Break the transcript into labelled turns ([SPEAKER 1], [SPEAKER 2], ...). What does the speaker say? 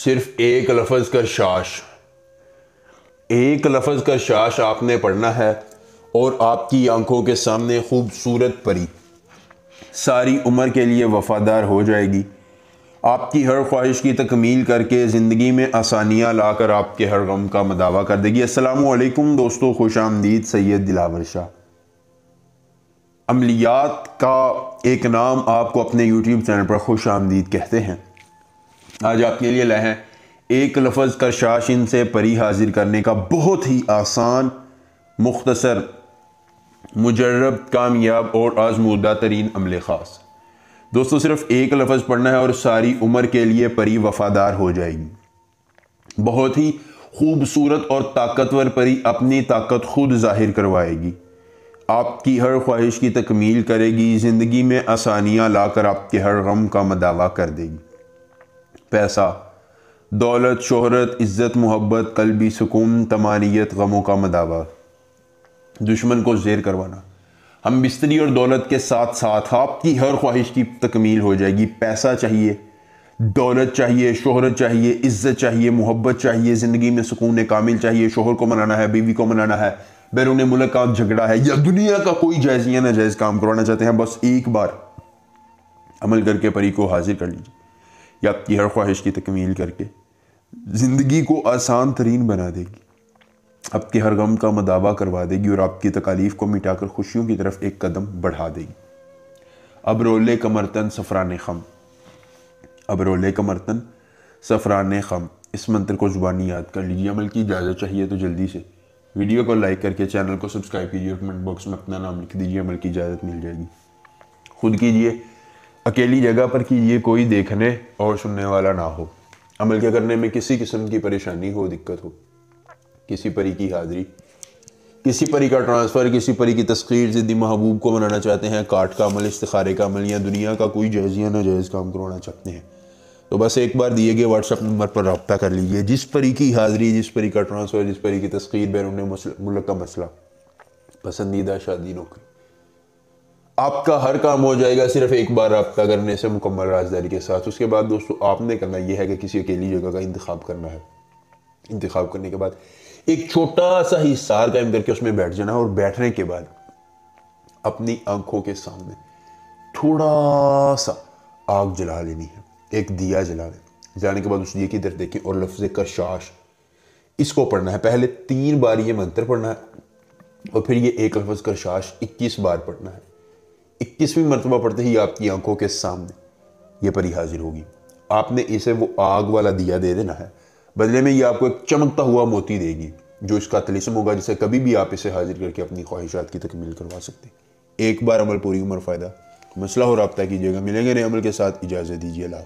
[SPEAKER 1] صرف ایک لفظ کا شاش، ایک لفظ کا شاش آپ نے پڑھنا ہے اور آپ کی آنکھوں کے سامنے خوبصورت پری ساری عمر کے لیے وفادار ہو جائے گی، آپ کی ہر خواہش کی تکمیل کر کے زندگی میں آسانیاں لا کر آپ کے ہر غم کا مداوع کر دے گی۔ السلام علیکم دوستو، خوش آمدید۔ سید دلاور شاہ عملیات کا ایک نام آپ کو اپنے یوٹیوب چینل پر خوش آمدید کہتے ہیں۔ آج آپ کے لیے لائے ہیں ایک لفظ کا شاشن سے پری حاضر کرنے کا بہت ہی آسان، مختصر، مجرب، کامیاب اور آزمودہ ترین عمل خاص۔ دوستو صرف ایک لفظ پڑھنا ہے اور ساری عمر کے لیے پری وفادار ہو جائے گی۔ بہت ہی خوبصورت اور طاقتور پری اپنی طاقت خود ظاہر کروائے گی، آپ کی ہر خواہش کی تکمیل کرے گی، زندگی میں آسانیاں لا کر آپ کے ہر غم کا مداوع کر دے گی۔ پیسہ، دولت، شہرت، عزت، محبت، قلبی سکون، طمانینت، غموں کا مداوع، دشمن کو زیر کروانا، ہم بستری اور دولت کے ساتھ ساتھ آپ کی ہر خواہش کی تکمیل ہو جائے گی۔ پیسہ چاہیے، دولت چاہیے، شہرت چاہیے، عزت چاہیے، محبت چاہیے، زندگی میں سکون کامل چاہیے، شوہر کو منانا ہے، بیوی کو منانا ہے، بیرون ملک کا جھگڑا ہے یا دنیا کا کوئی جائز یا ناجائز کام کروانا چاہتے ہیں، بس ایک بار عمل کر کے پری کو حاضر کر لیجیے، یا آپ کی ہر خواہش کی تکمیل کر کے زندگی کو آسان ترین بنا دے گی، آپ کے ہر غم کا مداوع کروا دے گی اور آپ کی تکالیف کو مٹا کر خوشیوں کی طرف ایک قدم بڑھا دے گی۔ اب رولے کمرتن سفران خم، اب رولے کمرتن سفران خم، اس منتر کو زبانی یاد کر لیجیے۔ عمل کی اجازت چاہیے تو جلدی سے ویڈیو کو لائک کر کے چینل کو سبسکرائب کیجیے اور کمنٹ باکس میں اپنا نام لکھ دیجیے، عمل کی اجازت مل جائے گی۔ خود کیجیے، اکیلی جگہ پر کیجیے، کوئی دیکھنے اور سننے والا نہ ہو۔ عمل کے کرنے میں کسی قسم کی پریشانی ہو، دقت ہو، کسی پری کی حاضری، کسی پری کا ٹرانسفر، کسی پری کی تسخیر، ضدی محبوب کو منانا چاہتے ہیں، کاٹ کا عمل، استخارے کا عمل یا دنیا کا کوئی جائز یا ناجائز کام کروانا چاہتے ہیں، تو بس ایک بار دیے گئے واٹس ایپ نمبر پر رابطہ کر لیجیے۔ جس پری کی حاضری، جس پری کا ٹرانسفر، جس پری کی تسخیر، بیرون ملک کا مسئلہ، پسندیدہ شادی، نوکری، آپ کا ہر کام ہو جائے گا صرف ایک بار رابطہ کرنے سے، مکمل رازداری کے ساتھ۔ اس کے بعد دوستو آپ نے کرنا یہ ہے کہ کسی اکیلی جگہ کا انتخاب کرنا ہے۔ انتخاب کرنے کے بعد ایک چھوٹا سا حصار قائم کر کے اس میں بیٹھ جانا ہے، اور بیٹھنے کے بعد اپنی آنکھوں کے سامنے تھوڑا سا آگ جلا لینی ہے، ایک دیا جلا لیں۔ جلانے کے بعد اس دیے کی طرف دیکھیں اور لفظ کشاش اس کو پڑھنا ہے۔ پہلے 3 بار یہ منتر پڑھنا ہے اور پھر یہ ایک لفظ کشاش 21 بار پڑھنا ہے۔ 21ویں مرتبہ پڑھتے ہی آپ کی آنکھوں کے سامنے یہ پری حاضر ہوگی۔ آپ نے اسے وہ آگ والا دیا دے دینا ہے، بدلے میں یہ آپ کو ایک چمکتا ہوا موتی دے گی جو اس کا طلسم ہوگا، جسے کبھی بھی آپ اسے حاضر کر کے اپنی خواہشات کی تکمیل کروا سکتے ہیں۔ ایک بار عمل پوری عمر فائدہ، مسئلہ ہو رابطہ کیجیے گا۔ ملیں گے نئے عمل کے ساتھ، اجازت دیجیے، اللہ حافظ۔